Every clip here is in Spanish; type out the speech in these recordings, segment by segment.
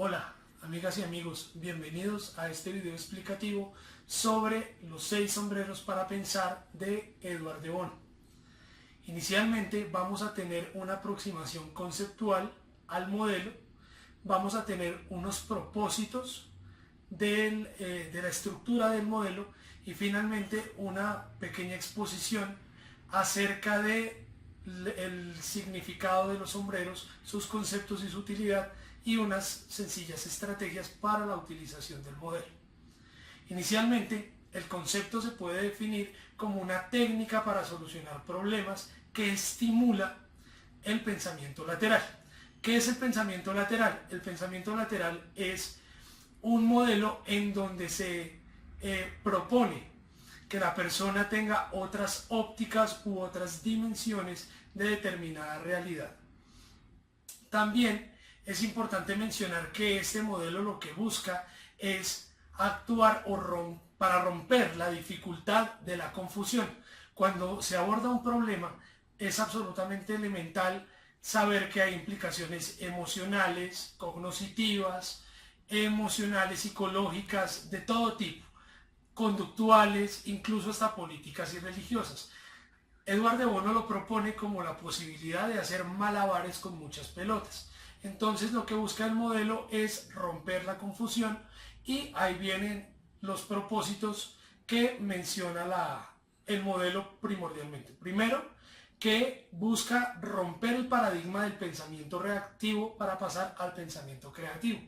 Hola, amigas y amigos, bienvenidos a este video explicativo sobre los 6 sombreros para pensar de Edward de Bono. Inicialmente vamos a tener una aproximación conceptual al modelo, vamos a tener unos propósitos de la estructura del modelo y finalmente una pequeña exposición acerca de el significado de los sombreros, sus conceptos y su utilidad y unas sencillas estrategias para la utilización del modelo. Inicialmente, el concepto se puede definir como una técnica para solucionar problemas que estimula el pensamiento lateral. ¿Qué es el pensamiento lateral? El pensamiento lateral es un modelo en donde se propone que la persona tenga otras ópticas u otras dimensiones de determinada realidad. También es importante mencionar que este modelo lo que busca es actuar para romper la dificultad de la confusión. Cuando se aborda un problema es absolutamente elemental saber que hay implicaciones emocionales, cognitivas, psicológicas, de todo tipo, conductuales, incluso hasta políticas y religiosas. Edward de Bono lo propone como la posibilidad de hacer malabares con muchas pelotas. Entonces lo que busca el modelo es romper la confusión y ahí vienen los propósitos que menciona el modelo primordialmente. Primero, que busca romper el paradigma del pensamiento reactivo para pasar al pensamiento creativo.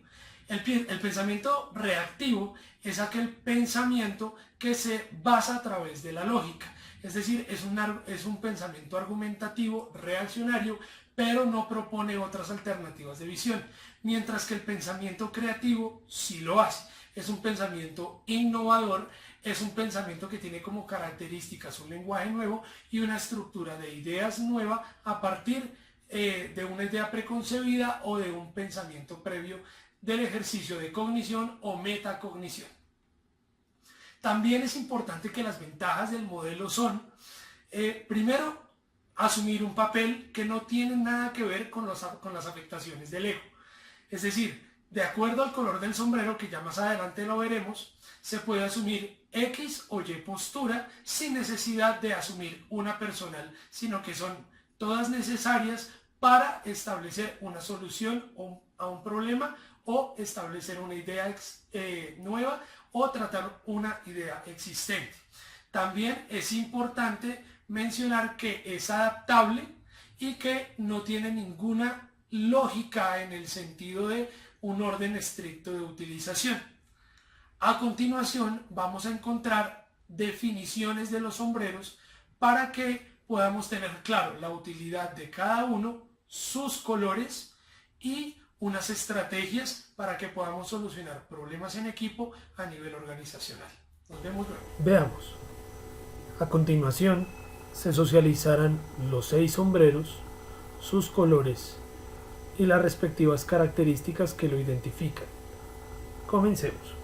El pensamiento reactivo es aquel pensamiento que se basa a través de la lógica, es decir, es un pensamiento argumentativo, reaccionario, pero no propone otras alternativas de visión, mientras que el pensamiento creativo sí lo hace. Es un pensamiento innovador, es un pensamiento que tiene como características un lenguaje nuevo y una estructura de ideas nueva a partir de una idea preconcebida o de un pensamiento previo del ejercicio de cognición o metacognición. También es importante que las ventajas del modelo son, primero, asumir un papel que no tiene nada que ver con las afectaciones del ego. Es decir, de acuerdo al color del sombrero, que ya más adelante lo veremos, se puede asumir X o Y postura sin necesidad de asumir una personal, sino que son todas necesarias para establecer una solución a un problema o establecer una idea nueva o tratar una idea existente. También es importante mencionar que es adaptable y que no tiene ninguna lógica en el sentido de un orden estricto de utilización. A continuación vamos a encontrar definiciones de los sombreros para que podamos tener claro la utilidad de cada uno, sus colores y unas estrategias para que podamos solucionar problemas en equipo a nivel organizacional. Nos vemos luego. Veamos. A continuación se socializarán los 6 sombreros, sus colores y las respectivas características que lo identifican. Comencemos.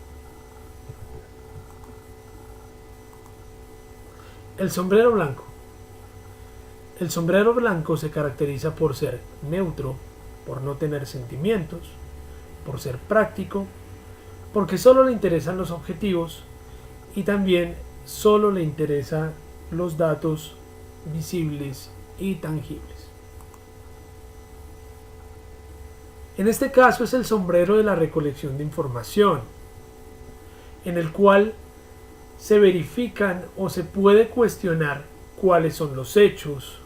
El sombrero blanco. El sombrero blanco se caracteriza por ser neutro, por no tener sentimientos, por ser práctico, porque solo le interesan los objetivos y también solo le interesan los datos visibles y tangibles. En este caso es el sombrero de la recolección de información, en el cual se verifican o se puede cuestionar cuáles son los hechos,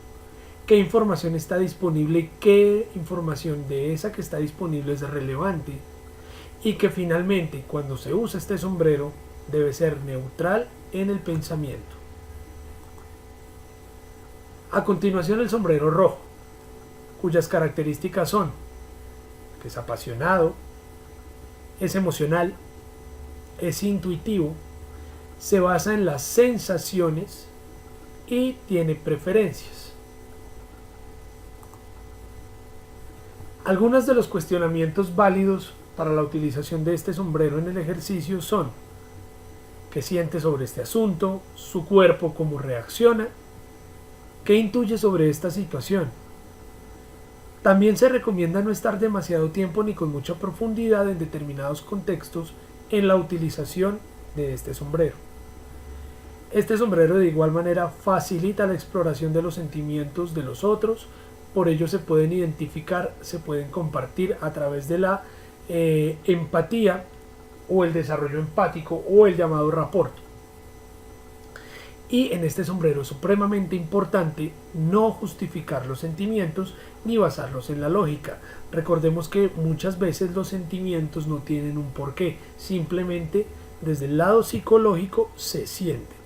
qué información está disponible y qué información de esa que está disponible es relevante, y que finalmente cuando se usa este sombrero debe ser neutral en el pensamiento. A continuación el sombrero rojo, cuyas características son que es apasionado, es emocional, es intuitivo, se basa en las sensaciones y tiene preferencias. Algunos de los cuestionamientos válidos para la utilización de este sombrero en el ejercicio son: ¿qué siente sobre este asunto? ¿Su cuerpo cómo reacciona? ¿Qué intuye sobre esta situación? También se recomienda no estar demasiado tiempo ni con mucha profundidad en determinados contextos en la utilización de este sombrero. Este sombrero de igual manera facilita la exploración de los sentimientos de los otros, por ello se pueden identificar, se pueden compartir a través de la empatía o el desarrollo empático o el llamado rapport. Y en este sombrero es supremamente importante no justificar los sentimientos ni basarlos en la lógica. Recordemos que muchas veces los sentimientos no tienen un porqué, simplemente desde el lado psicológico se sienten.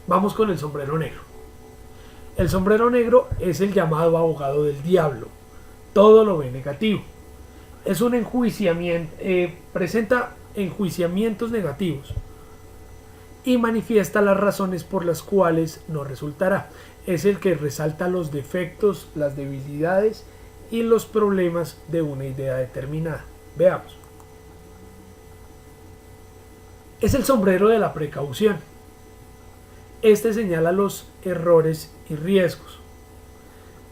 Vamos con el sombrero negro. El sombrero negro es el llamado abogado del diablo. Todo lo ve negativo. Es un enjuiciamiento, presenta enjuiciamientos negativos y manifiesta las razones por las cuales no resultará. Es el que resalta los defectos, las debilidades y los problemas de una idea determinada. Veamos. Es el sombrero de la precaución. Este señala los errores y riesgos.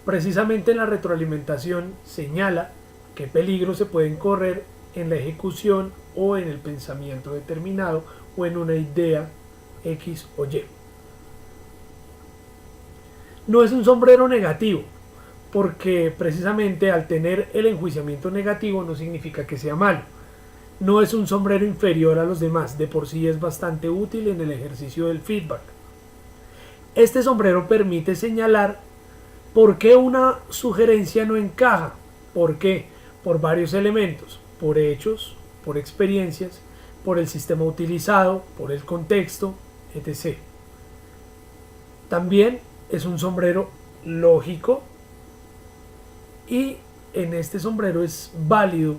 Precisamente en la retroalimentación señala qué peligros se pueden correr en la ejecución o en el pensamiento determinado o en una idea X o Y. No es un sombrero negativo, porque precisamente al tener el enjuiciamiento negativo no significa que sea malo. No es un sombrero inferior a los demás, de por sí es bastante útil en el ejercicio del feedback. Este sombrero permite señalar por qué una sugerencia no encaja. ¿Por qué? Por varios elementos, por hechos, por experiencias, por el sistema utilizado, por el contexto, etc. También es un sombrero lógico y en este sombrero es válido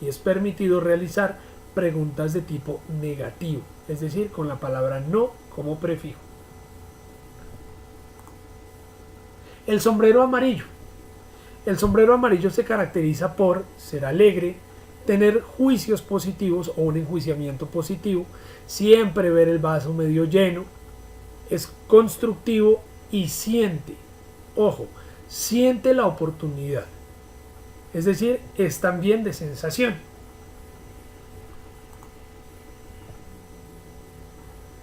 y es permitido realizar preguntas de tipo negativo, es decir, con la palabra no como prefijo. El sombrero amarillo. El sombrero amarillo se caracteriza por ser alegre, tener juicios positivos o un enjuiciamiento positivo, siempre ver el vaso medio lleno, es constructivo y siente, ojo, siente la oportunidad. Es decir, es también de sensación.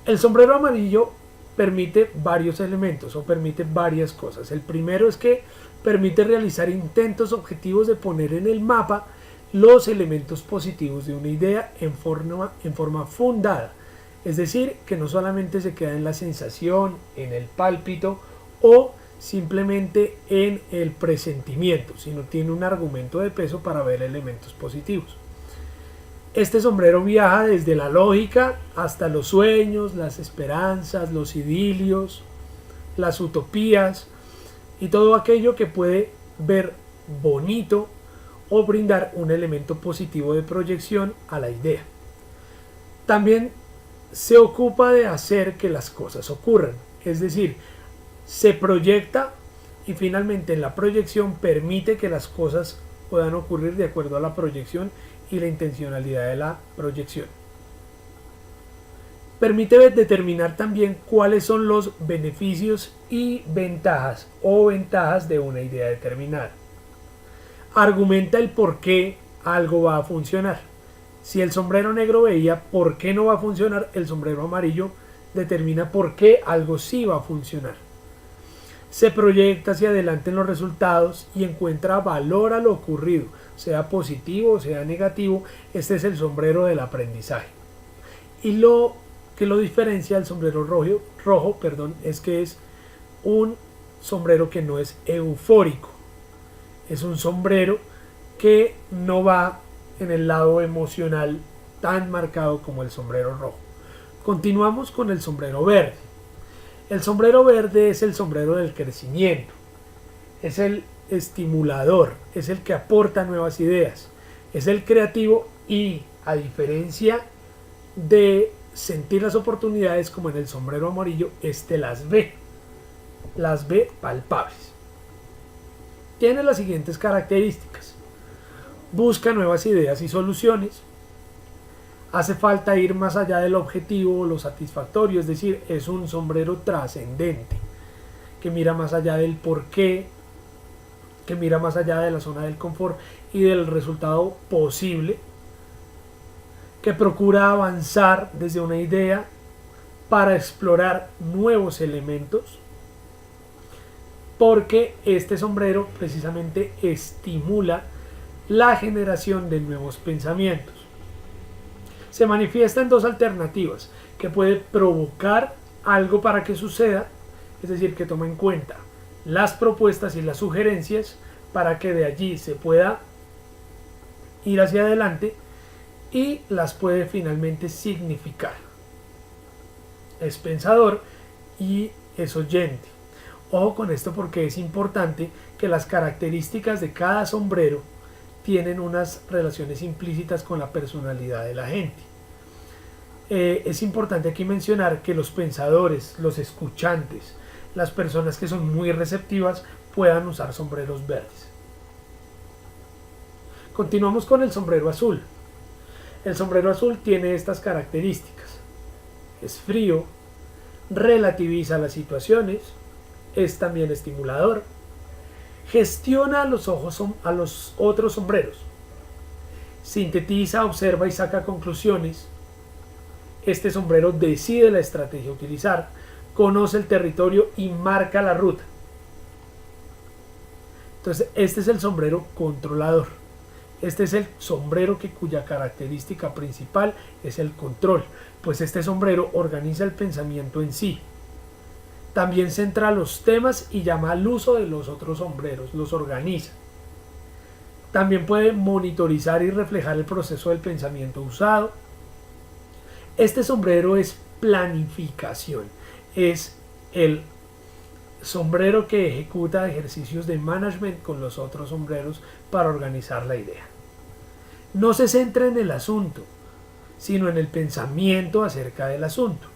El sombrero amarillo permite varios elementos o permite varias cosas. El primero es que permite realizar intentos objetivos de poner en el mapa los elementos positivos de una idea en forma fundada. Es decir, que no solamente se queda en la sensación, en el pálpito o simplemente en el presentimiento, sino tiene un argumento de peso para ver elementos positivos. Este sombrero viaja desde la lógica hasta los sueños, las esperanzas, los idilios, las utopías y todo aquello que puede ver bonito o brindar un elemento positivo de proyección a la idea. También se ocupa de hacer que las cosas ocurran, es decir, se proyecta y finalmente en la proyección permite que las cosas puedan ocurrir de acuerdo a la proyección y la intencionalidad de la proyección. Permite determinar también cuáles son los beneficios y ventajas o ventajas de una idea determinada. Argumenta el por qué algo va a funcionar. Si el sombrero negro veía por qué no va a funcionar, el sombrero amarillo determina por qué algo sí va a funcionar. Se proyecta hacia adelante en los resultados y encuentra valor a lo ocurrido, sea positivo o sea negativo. Este es el sombrero del aprendizaje. Y lo que lo diferencia del sombrero rojo, es que es un sombrero que no es eufórico. Es un sombrero que no va en el lado emocional tan marcado como el sombrero rojo. Continuamos con el sombrero verde. El sombrero verde es el sombrero del crecimiento, es el estimulador, es el que aporta nuevas ideas, es el creativo y, a diferencia de sentir las oportunidades como en el sombrero amarillo, este las ve palpables. Tiene las siguientes características: busca nuevas ideas y soluciones, hace falta ir más allá del objetivo o lo satisfactorio, es decir, es un sombrero trascendente que mira más allá del por qué que mira más allá de la zona del confort y del resultado posible, que procura avanzar desde una idea para explorar nuevos elementos, porque este sombrero precisamente estimula la generación de nuevos pensamientos. Se manifiesta en dos alternativas, que puede provocar algo para que suceda, es decir, que toma en cuenta las propuestas y las sugerencias para que de allí se pueda ir hacia adelante, y las puede finalmente significar. Es pensador y es oyente. Ojo con esto, porque es importante que las características de cada sombrero tienen unas relaciones implícitas con la personalidad de la gente. Es importante aquí mencionar que los pensadores, los escuchantes, las personas que son muy receptivas puedan usar sombreros verdes. Continuamos con el sombrero azul. El sombrero azul tiene estas características. Es frío, relativiza las situaciones, es también estimulador, gestiona a los otros sombreros, sintetiza, observa y saca conclusiones. Este sombrero decide la estrategia a utilizar, conoce el territorio y marca la ruta. Entonces, este es el sombrero controlador. Este es el sombrero cuya característica principal es el control, pues este sombrero organiza el pensamiento en sí. También centra los temas y llama al uso de los otros sombreros, los organiza. También puede monitorizar y reflejar el proceso del pensamiento usado. Este sombrero es planificación, es el sombrero que ejecuta ejercicios de management con los otros sombreros para organizar la idea. No se centra en el asunto, sino en el pensamiento acerca del asunto.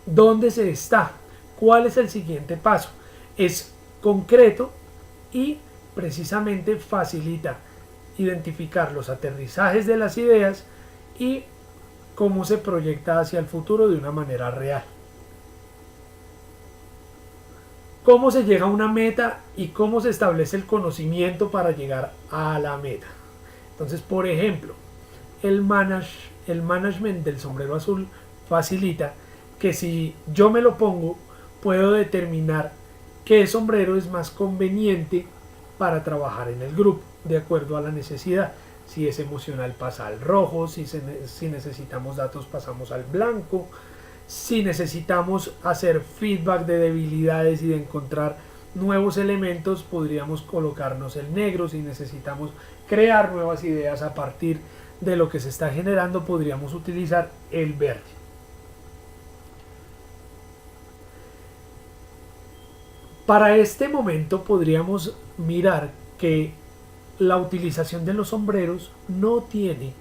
¿Dónde se está? ¿Cuál es el siguiente paso? Es concreto y precisamente facilita identificar los aterrizajes de las ideas y cómo se proyecta hacia el futuro de una manera real. Cómo se llega a una meta y cómo se establece el conocimiento para llegar a la meta. Entonces, por ejemplo, el management del sombrero azul facilita que si yo me lo pongo, puedo determinar qué sombrero es más conveniente para trabajar en el grupo, de acuerdo a la necesidad. Si es emocional, pasa al rojo; si necesitamos datos, pasamos al blanco; si necesitamos hacer feedback de debilidades y de encontrar nuevos elementos, podríamos colocarnos el negro; si necesitamos crear nuevas ideas a partir de lo que se está generando, podríamos utilizar el verde. Para este momento podríamos mirar que la utilización de los sombreros no tiene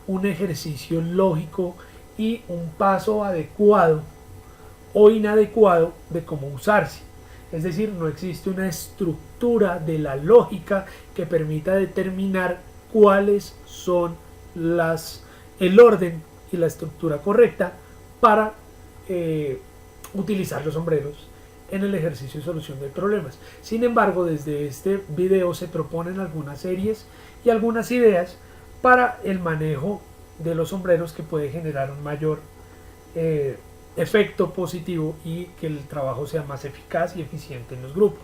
un ejercicio lógico y un paso adecuado o inadecuado de cómo usarse. Es decir, no existe una estructura de la lógica que permita determinar cuáles son el orden y la estructura correcta para utilizar los sombreros en el ejercicio de solución de problemas. Sin embargo, desde este video se proponen algunas series y algunas ideas para el manejo de los sombreros que puede generar un mayor efecto positivo y que el trabajo sea más eficaz y eficiente en los grupos.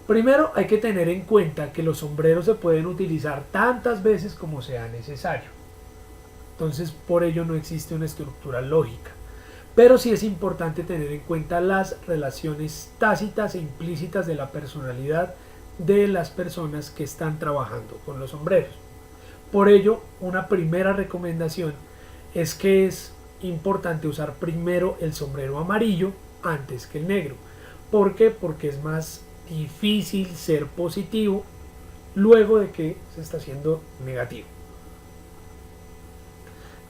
Primero, hay que tener en cuenta que los sombreros se pueden utilizar tantas veces como sea necesario. Entonces, por ello no existe una estructura lógica. Pero sí es importante tener en cuenta las relaciones tácitas e implícitas de la personalidad de las personas que están trabajando con los sombreros. Por ello, una primera recomendación es que es importante usar primero el sombrero amarillo antes que el negro. ¿Por qué? Porque es más difícil ser positivo luego de que se está haciendo negativo.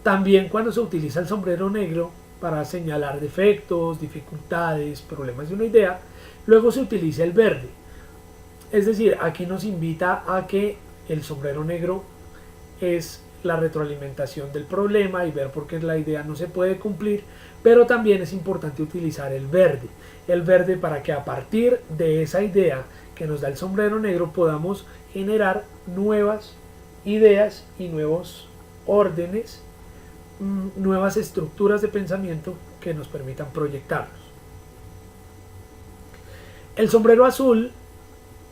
También cuando se utiliza el sombrero negro para señalar defectos, dificultades, problemas de una idea, luego se utiliza el verde. Es decir, aquí nos invita a que el sombrero negro es la retroalimentación del problema y ver por qué la idea no se puede cumplir, pero también es importante utilizar el verde para que a partir de esa idea que nos da el sombrero negro podamos generar nuevas ideas y nuevos órdenes, nuevas estructuras de pensamiento que nos permitan proyectarlos. El sombrero azul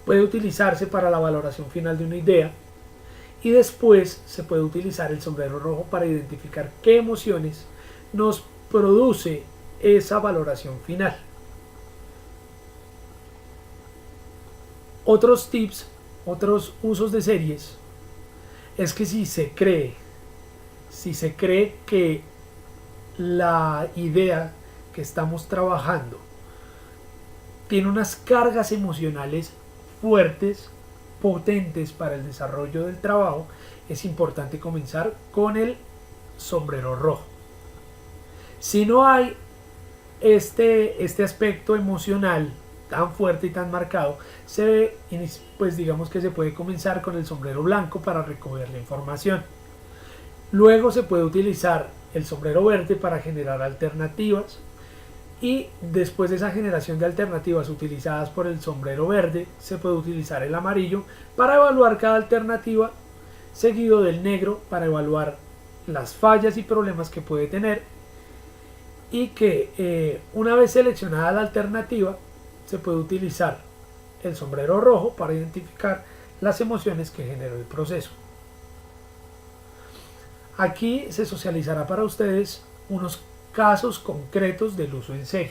puede utilizarse para la valoración final de una idea y después se puede utilizar el sombrero rojo para identificar qué emociones nos produce esa valoración final. Otros tips, otros usos de series es que si se cree que la idea que estamos trabajando tiene unas cargas emocionales fuertes, potentes para el desarrollo del trabajo, es importante comenzar con el sombrero rojo. Si no hay este aspecto emocional tan fuerte y tan marcado, pues digamos que se puede comenzar con el sombrero blanco para recoger la información. Luego se puede utilizar el sombrero verde para generar alternativas, y después de esa generación de alternativas utilizadas por el sombrero verde se puede utilizar el amarillo para evaluar cada alternativa, seguido del negro para evaluar las fallas y problemas que puede tener, y que una vez seleccionada la alternativa se puede utilizar el sombrero rojo para identificar las emociones que generó el proceso. Aquí se socializará para ustedes unos casos concretos del uso en serie.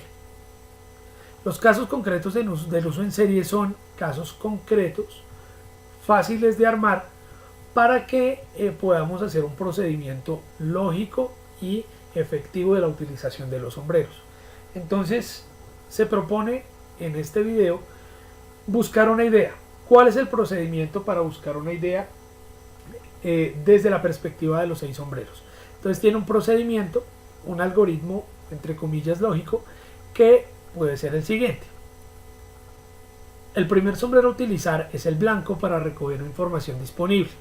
Los casos concretos del uso en serie son casos concretos, fáciles de armar, para que podamos hacer un procedimiento lógico y efectivo de la utilización de los sombreros. Entonces se propone en este video buscar una idea. ¿Cuál es el procedimiento para buscar una idea desde la perspectiva de los 6 sombreros? Entonces tiene un procedimiento, un algoritmo entre comillas lógico, que puede ser el siguiente. El primer sombrero a utilizar es el blanco para recoger información disponible.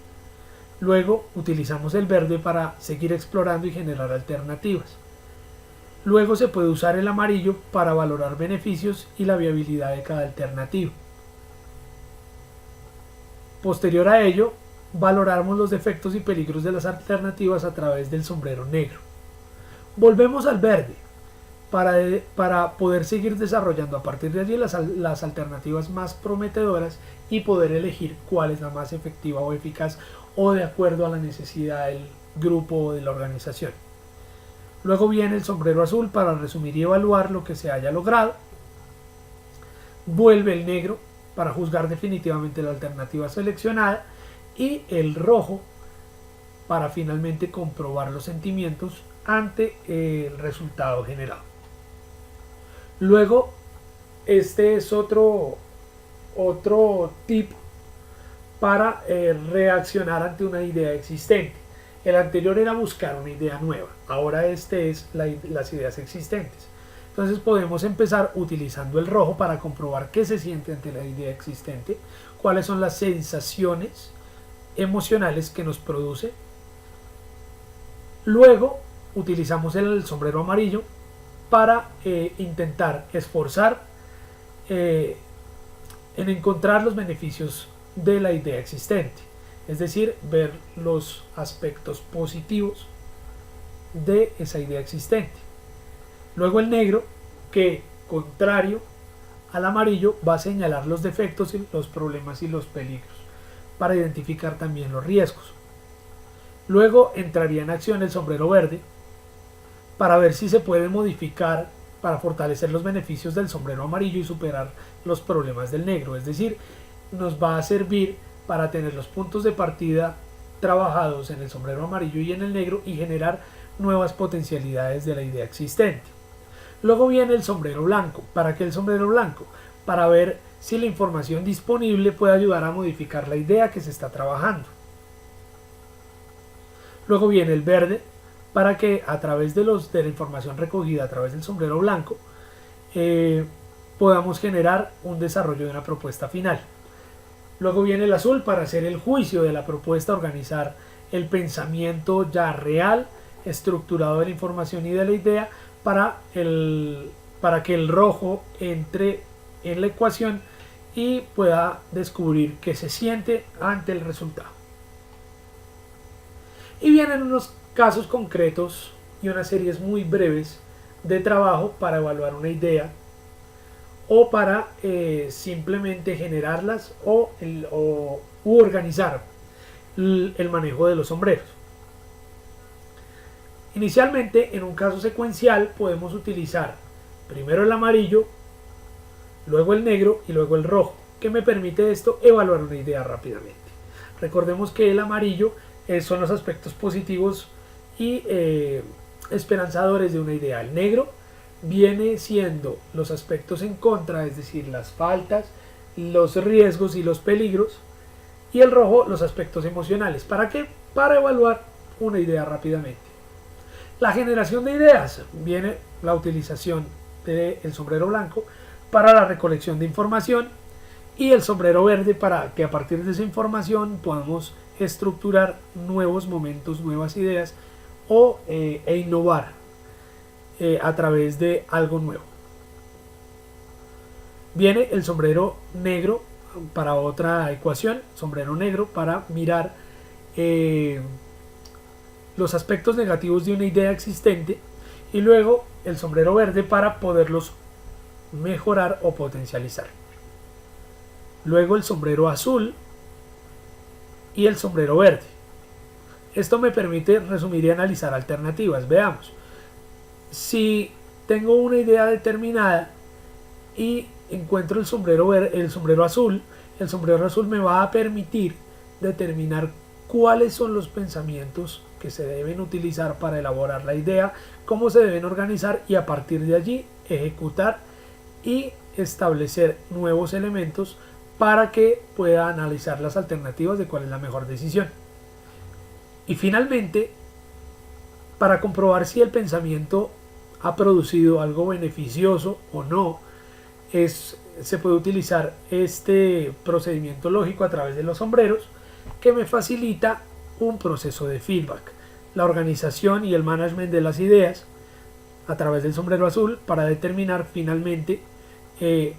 Luego utilizamos el verde para seguir explorando y generar alternativas. Luego se puede usar el amarillo para valorar beneficios y la viabilidad de cada alternativa. Posterior a ello, valoramos los defectos y peligros de las alternativas a través del sombrero negro. Volvemos al verde para poder seguir desarrollando a partir de allí las alternativas más prometedoras y poder elegir cuál es la más efectiva o eficaz o de acuerdo a la necesidad del grupo o de la organización. Luego viene el sombrero azul para resumir y evaluar lo que se haya logrado. Vuelve el negro para juzgar definitivamente la alternativa seleccionada, y el rojo para finalmente comprobar los sentimientos ante el resultado generado. Luego, este es otro tip para reaccionar ante una idea existente. El anterior era buscar una idea nueva, ahora este es las ideas existentes. Entonces podemos empezar utilizando el rojo para comprobar qué se siente ante la idea existente, cuáles son las sensaciones emocionales que nos produce. Luego utilizamos el sombrero amarillo para intentar esforzar en encontrar los beneficios de la idea existente, es decir, ver los aspectos positivos de esa idea existente. Luego el negro, que contrario al amarillo va a señalar los defectos, los problemas y los peligros para identificar también los riesgos. Luego entraría en acción el sombrero verde para ver si se puede modificar para fortalecer los beneficios del sombrero amarillo y superar los problemas del negro, es decir, nos va a servir para tener los puntos de partida trabajados en el sombrero amarillo y en el negro y generar nuevas potencialidades de la idea existente. Luego viene el sombrero blanco. ¿Para qué el sombrero blanco? Para ver si la información disponible puede ayudar a modificar la idea que se está trabajando. Luego viene el verde, para que a través de la información recogida a través del sombrero blanco podamos generar un desarrollo de una propuesta final. Luego viene el azul para hacer el juicio de la propuesta, organizar el pensamiento ya real, estructurado de la información y de la idea para que el rojo entre en la ecuación y pueda descubrir qué se siente ante el resultado. Y vienen unos casos concretos y unas series muy breves de trabajo para evaluar una idea o para simplemente generarlas u organizar el manejo de los sombreros. Inicialmente, en un caso secuencial, podemos utilizar primero el amarillo, luego el negro y luego el rojo. ¿Qué me permite esto? Evaluar una idea rápidamente. Recordemos que el amarillo son los aspectos positivos y esperanzadores de una idea. El negro viene siendo los aspectos en contra, es decir, las faltas, los riesgos y los peligros. Y el rojo, los aspectos emocionales. ¿Para qué? Para evaluar una idea rápidamente. La generación de ideas, viene la utilización del sombrero blanco para la recolección de información y el sombrero verde para que a partir de esa información podamos estructurar nuevos momentos, nuevas ideas e innovar a través de algo nuevo. Viene el sombrero negro para otra ecuación, sombrero negro para mirar los aspectos negativos de una idea existente, y luego el sombrero verde para poderlos mejorar o potencializar. Luego el sombrero azul y el sombrero verde. Esto me permite resumir y analizar alternativas. Veamos. Si tengo una idea determinada y encuentro el sombrero azul, el sombrero azul me va a permitir determinar cuáles son los pensamientos que se deben utilizar para elaborar la idea, cómo se deben organizar y a partir de allí ejecutar y establecer nuevos elementos para que pueda analizar las alternativas de cuál es la mejor decisión. Y finalmente, para comprobar si el pensamiento ha producido algo beneficioso o no, se puede utilizar este procedimiento lógico a través de los sombreros, que me facilita un proceso de feedback, la organización y el management de las ideas a través del sombrero azul para determinar finalmente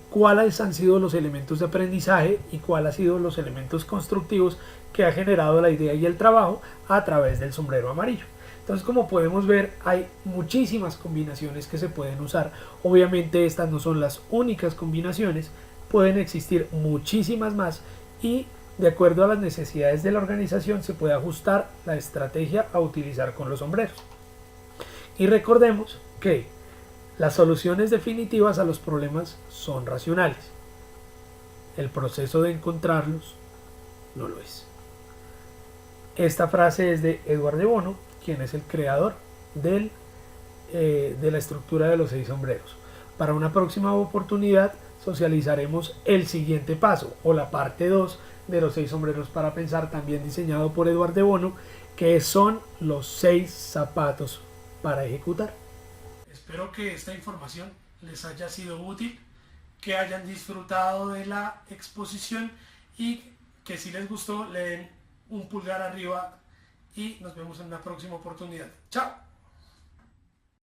cuáles han sido los elementos de aprendizaje y cuáles han sido los elementos constructivos que ha generado la idea y el trabajo a través del sombrero amarillo. Entonces, como podemos ver, hay muchísimas combinaciones que se pueden usar. Obviamente estas no son las únicas combinaciones, pueden existir muchísimas más y de acuerdo a las necesidades de la organización se puede ajustar la estrategia a utilizar con los sombreros. Y recordemos que las soluciones definitivas a los problemas son racionales. El proceso de encontrarlos no lo es. Esta frase es de Edward de Bono, quien es el creador de la estructura de los 6 sombreros. Para una próxima oportunidad socializaremos el siguiente paso o la parte 2 de los 6 sombreros para pensar, también diseñado por Edward de Bono, que son los 6 zapatos para ejecutar. Espero que esta información les haya sido útil, que hayan disfrutado de la exposición y que si les gustó le den un pulgar arriba y nos vemos en una próxima oportunidad. ¡Chao!